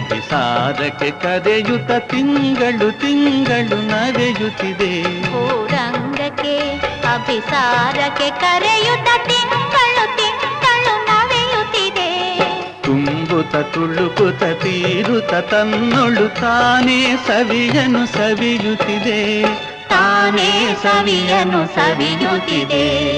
ಅಭಿಸಾರಕ್ಕೆ ಕರೆಯುತ್ತ ತಿಂಗಳು ತಿಂಗಳು ನವೆಯುತ್ತಿದೆ. ರಂಗಕ್ಕೆ ಅಭಿಸಾರಕ್ಕೆ ಕರೆಯುತ್ತ ತಿಂಗಳು ತಿಂಗಳು ನವೆಯುತ್ತಿದೆ. ತುಂಬುತ್ತ ತುಳುಕುತ್ತ ತೀರುತ್ತ ತನ್ನೊಳು ತಾನೇ ಸವಿಯನು ಸವಿಯುತ್ತಿದೆ. ತಾನೇ ಸವಿಯನು ಸವಿಯುತ್ತಿದೆ.